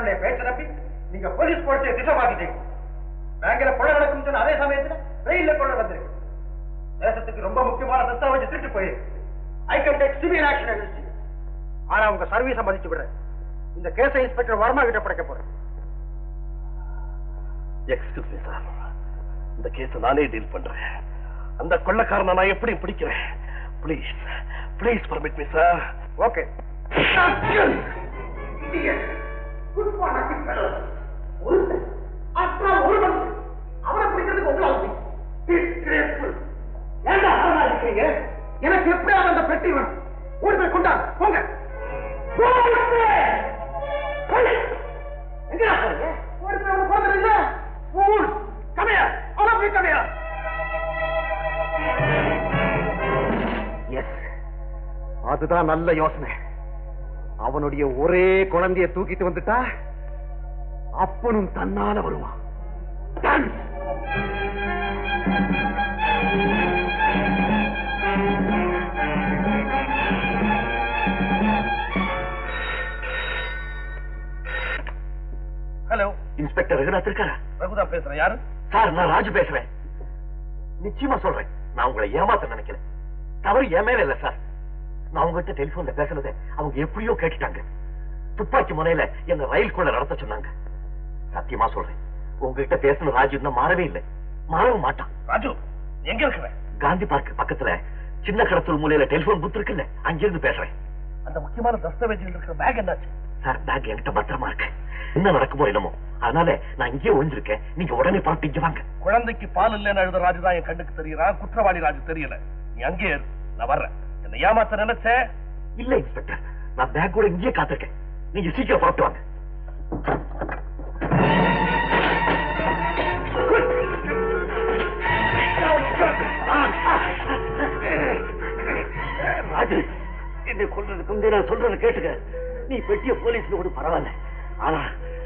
அவனுடைய பேச்ச நம்பி நீங்க போலீஸ் போர்ட்டை திசமாக்கிட்டீங்க. பேங்க்ல கொள்ள நடக்கும் சொன்ன அதே சமயத்துல வெயில்ல கொள்ள வந்திருக்கு. தேசத்துக்கு ரொம்ப முக்கியமான தஸ்தாவேஜ் திருட்டு போயிருக்கு. I can take severe action against you. ஆனா உங்க சர்வீஸை மதிச்சு விடுறேன். இந்த கேஸை இன்ஸ்பெக்டர் வர்மா கிட்ட படைக்க போறேன். எக்ஸ்கியூஸ் மீ சார், இந்த கேஸை நானே டீல் பண்றேன். அந்த கொள்ளக்காரனை நான் எப்படி பிடிக்கிறேன்? Please please permit me sir. Okay. அவரை பிடிக்கிறதுக்கு உங்களுக்கு எனக்கு எப்படியாவது அந்த பெட்டி வேணும். ஓடி போய் கொண்டா போங்க. அதுதான் நல்ல யோசனை. அவனுடைய ஒரே குழந்தைய தூக்கிட்டு வந்துட்டா அப்பனும் தன்னால வருவான். ஹலோ, இன்ஸ்பெக்டர் ரகுநாத் இருக்காரா? ரகுதான் பேசுறேன். யாரு சார்? நான் ராஜு பேசுறேன். நிச்சயமா சொல்றேன், நான் உங்களை ஏமாத்த நினைக்கல. தவறு என் மேல இல்ல சார். நான் உங்ககிட்ட டெலிபோன்ல பேசுனதை அவங்க எப்படியோ கேட்டுட்டாங்க. துப்பாக்கி முனையில என்ன ரயில் கொள்ள நடத்த சொன்னாங்க. சத்தியமா சொல்றேன், உங்ககிட்ட பேசின ராஜு இன்னும் மாறவே இல்லை, மாறவும் மாட்டான். ராஜு எங்க இருக்கிற? காந்தி பார்க் பக்கத்துல சின்ன கடத்தல் மூலையில டெலிபோன் பூத் இருக்குல்ல, அங்கிருந்து பேசுறேன். அந்த முக்கியமான தஸ்தாவேஜ் இருக்கிற பேக் என்னாச்சு? சார், பேக் என்கிட்ட பத்திரமா இருக்கு. என்ன நடக்குமோ என்னமோ, அதனால நான் இங்கே ஒழிஞ்சிருக்கேன். நீங்க உடனே பார்த்து இங்க வாங்க. குழந்தைக்கு பால் இல்லைன்னு எழுத ராஜுதான் என் கண்ணுக்கு தெரியறான். குற்றவாளி ராஜு தெரியல. நீ அங்கே இரு, நான் வர்றேன். என்ன ஏமாத்த நினைச்ச? இல்ல இன்ஸ்பெக்டர், நான் பேக் கூட இங்கே காத்திருக்கேன். நீங்க சீக்கிரம் பார்த்து வாங்க. ராஜு, என்னை கொல்றதுக்கு முந்தைய நான் சொல்றதை கேட்டுக்க. நீ பெட்டிய போலீஸ்ல கூட பரவாயில்ல, ஆனா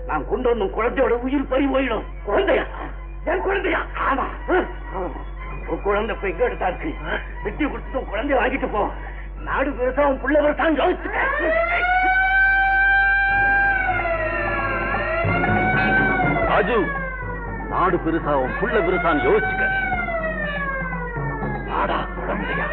நான் கொண்டு வந்த குழந்தையோட உயிர் பறி போயிடும். குழந்தையா? என் குழந்தையா? ஆமா, உன் குழந்தை போய் எங்க எடுத்தா இருக்கு. பெட்டியை கொடுத்து உன் குழந்தைய வாங்கிட்டு போ. நாடு பெருசா உன் புள்ள பெருசான்னு யோசிச்சு. ராஜு, நாடு பெருசா உன் புள்ள பெருசான்னு யோசிச்சுக்க. நாடா குழந்தையா?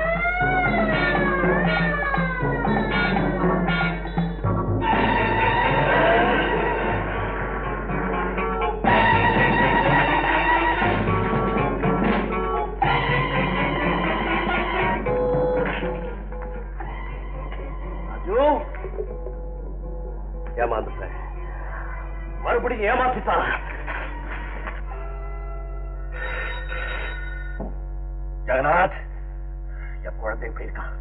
ஏமாந்துட்டேன், மறுபடியும் ஏமாத்திட்டான். ஜெகநாத், என் குழந்தை போயிருக்கான்.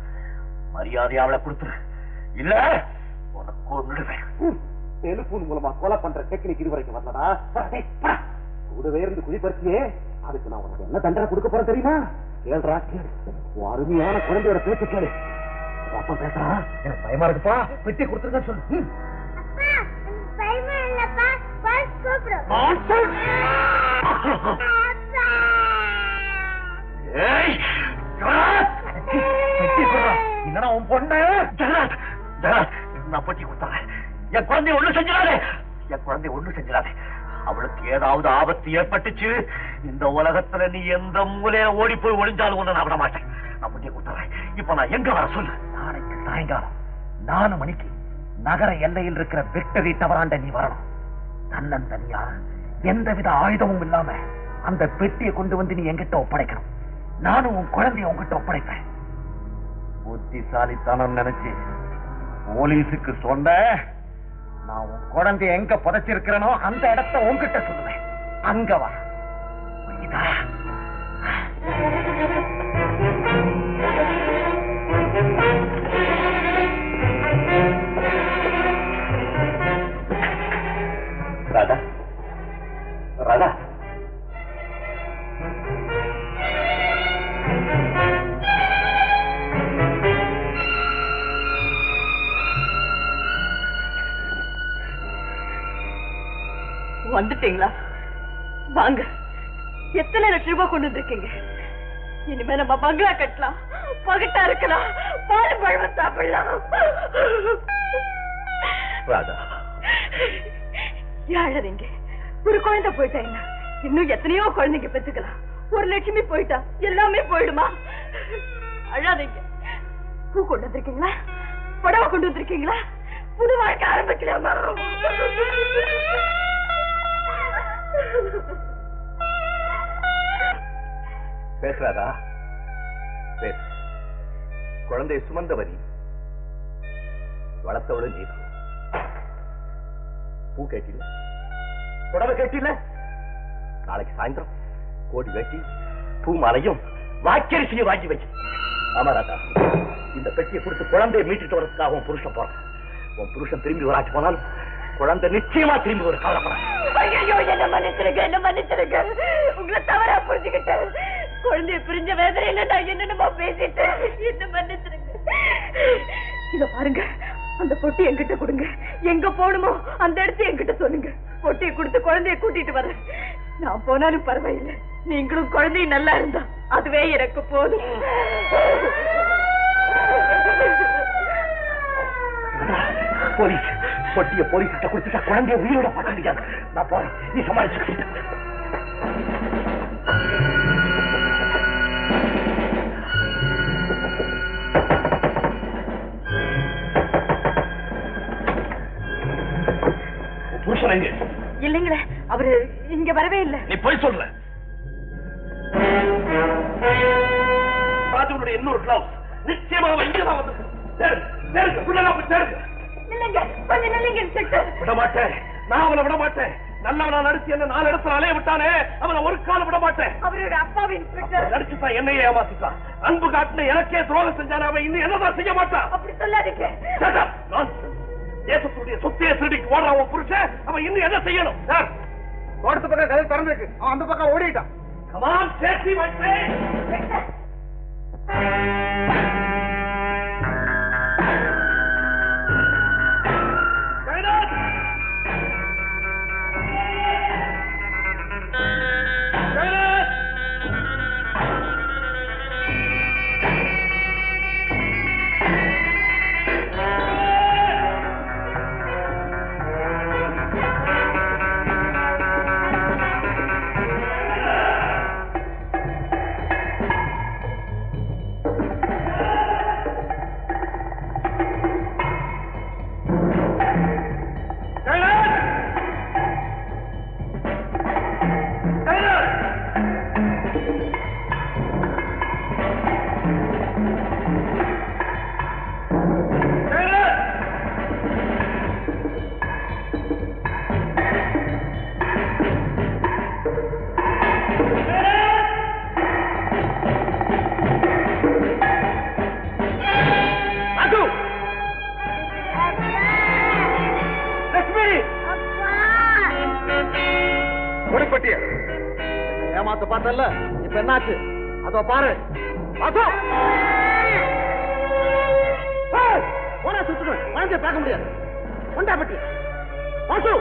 மரியாதை அவளை கொடுத்துரு, இல்ல உனக்கு கொன்னுடுவேன். டெலிபோன் மூலமா கொலை பண்ற டெக்னிக் இதுவரைக்கும் வரலடா. கூடவே இருந்து குடிப்பறிச்சியே, அதுக்கு நான் உனக்கு என்ன தண்டனை கொடுக்க போறேன் தெரியுமா? கேள்றா கேளு, உன் அருமையான குழந்தையோட பேச்சு கேளு. அப்பா பேசுறா, எனக்கு பயமா இருக்குப்பா. பெட்டி கொடுத்துருங்க சொல்லு. என்னடா உன் பொண்ணு? ஜெகநாத், ஜெகநாத், நான் பெட்டி கொடுத்தேன். என் குழந்தைய ஒண்ணு செஞ்சிடாதே, என் குழந்தைய ஒண்ணு செஞ்சிடாதே. அவளுக்கு ஏதாவது ஆபத்து ஏற்பட்டுச்சு, இந்த உலகத்துல நீ எந்த மூலையில ஓடி போய் ஒளிஞ்சாலும் ஒண்ணு நான் விட மாட்டேன். நான் பெட்டி கொடுத்தேன். இப்ப நான் எங்க வர சொல்லு? நாளைக்கு சாயங்காலம் 4 மணிக்கு நகர எல்லையில் இருக்கிற விக்டரி டவராண்ட நீ வரணும். தன்னந்தனியா எந்தவித ஆயுதமும் இல்லாம அந்த பெட்டியை கொண்டு வந்து நீ என்கிட்ட ஒப்படைக்கணும். நானும் உன் குழந்தைய உங்ககிட்ட ஒப்படைப்பேன். புத்திசாலித்தனம் நினைச்சு போலீஸுக்கு சொன்ன, நான் உன் குழந்தைய எங்க புதைச்சிருக்கிறனோ அந்த இடத்தை உன்கிட்ட சொல்லுவேன். அங்க வா, புரியுதா? ராதா, ராதா, வந்துட்டீங்களா? வாங்க. எத்தனை லட்சம் ரூபாய் கொண்டு வந்திருக்கீங்க? இனிமே நம்ம பங்களா கட்டலாம், பகட்டா இருக்கலாம், பால் பழம் சாப்பிடலாம். ராதா, யாழறீங்க? ஒரு குழந்தை போயிட்டா என்ன? இன்னும் எத்தனையோ குழந்தைங்க பெத்துக்கலாம். ஒரு லட்சுமி போயிட்டா எல்லாமே போயிடுமா? அழாதீங்க. பூ கொண்டு வந்திருக்கீங்களா? புடவை கொண்டு வந்திருக்கீங்களா? புது வாழ்க்கை ஆரம்பிக்கலாமா? பேசுறாதா? பேச. குழந்தையை சுமந்தவனி, வளர்த்தவள நீதான். பூ கேட்டில, புடவை கேட்டில, நாளைக்கு சாயந்தரம் கோடி வேட்டி பூ மாலையும் வாக்கரிசியை வாங்கி வச்சு. ஆமா ராதா, இந்த பெட்டியை கொடுத்து குழந்தையை மீட்டுட்டு வரதுக்காக உன் புருஷன் போறான். உன் புருஷன் திரும்பி வராச்சு போனாலும் குழந்தை நிச்சயமா திரும்பி ஒரு கவலைப்படாது. ஐயோ, என்ன மன்னிச்சிருங்க, என்ன மன்னிச்சிருங்க. உங்களை தவறா புரிஞ்சுக்கிட்டேன். குழந்தைய பிரிஞ்ச வேதனையில நான் என்னென்னமோ பேசிட்டேன். என்ன மன்னிச்சிருங்க. இத பாருங்க, அந்த பொட்டி என்கிட்ட கொடுங்க. எங்க போகணுமோ அந்த இடத்த என்கிட்ட சொல்லுங்க. பொட்டியை கொடுத்து குழந்தைய கூட்டிட்டு வரேன். நான் போனாலும் பரவாயில்லை, நீங்களும் குழந்தையும் நல்லா இருந்தா அதுவே எனக்கு போதும். போலீஸ் பொட்டிய போலீஸ் கிட்ட கொடுத்துட்டா குழந்தைய உயிரோட பார்க்க முடியாது. நான் போறேன், நீ சமாளிச்சு. புருஷன் எங்க? இல்லைங்களே, அவரு இங்க வரவே இல்லை. நீ போய் சொல்ற. ராஜுனுடைய இன்னொரு கிளவுஸ் நிச்சயமா இங்கதான் வந்து விட மாட்டேன். நான் அவனை விட மாட்டேன். நல்லவனா நடிச்சு என்ன 4 இடத்துல அலைய விட்டானே, அவனை ஒரு காலம் விட மாட்டேன். அவரோட அப்பாவின் இன்ஸ்பெக்டர் நடிச்சுதான் என்னையே ஏமாத்திட்டான். அன்பு காட்டுன எனக்கே துரோகம் செஞ்சான அவன் இன்னும் என்னதான் செய்ய மாட்டான். அப்படி சொல்லாதீங்க. தேசத்துடைய சொத்தைய திருடிக்கு ஓடுறான் உன் புருஷன். அவன் இன்னும் என்ன செய்யணும்? சார், தோட்டத்து பக்கம் கதை திறந்துருக்கு. அவன் அந்த பக்கம் ஓடிட்டான். Come on safety my friend. ஏமாத்த பார்த்தல, இப்ப என்னாச்சு? அதோ பாரு. போனா சுத்துவேன், குழந்தைய பார்க்க முடியாது. கொண்டா பட்டி வாசு.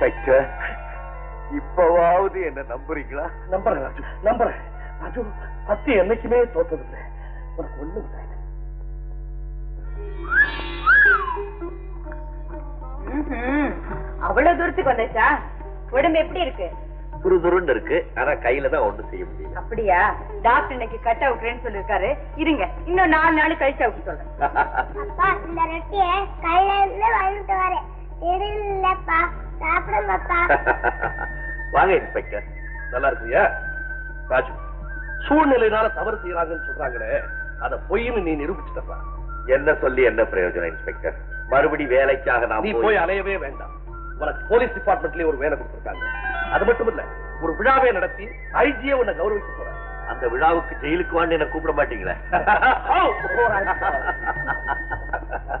இன்ஸ்பெக்டர், இப்பவாவது என்ன நம்புறீங்களா? நம்புறேன் ராஜு, நம்புறேன் ராஜு. சத்தியம் என்னைக்குமே தோத்ததில்லை. உனக்கு ஒண்ணும் இல்லை. அவ்வளவு தூரத்துக்கு வந்தாச்சா? உடம்பு எப்படி இருக்கு? துருதுருன்னு இருக்கு, ஆனா கையில தான் ஒண்ணும் செய்ய முடியல. அப்படியா? டாக்டர் இன்னைக்கு கட் அவுக்குறேன்னு சொல்லிருக்காரு. இருங்க, இன்னும் 4 நாள் கழிச்சு அவுக்கு சொல்றேன். அப்பா, இந்த ரொட்டிய கையில இருந்து வாங்கிட்டு வரேன். இல்லப்பா, சாப்பிடுங்கப்பா. வாங்க இன்ஸ்பெக்டர். நல்லா இருக்குயா ராஜு? சூழ்நிலையினால தவறு செய்யறாங்கன்னு சொல்றாங்களே, அத பொய்ன்னு நீ நிரூபிச்சுட்டா. என்ன சொல்லி என்ன பிரயோஜனம் இன்ஸ்பெக்டர்? மறுபடி வேலைக்காக நீ நான் போய் அலையவே வேண்டாம். உனக்கு போலீஸ் டிபார்ட்மெண்ட்லயே ஒரு வேலை கொடுத்திருக்காங்க. அது மட்டும் இல்ல, ஒரு விழாவை நடத்தி ஐஜியை உன்னை கௌரவிக்க போறேன். அந்த விழாவுக்கு ஜெயிலுக்கு வான்னு என்ன கூப்பிட மாட்டீங்களே?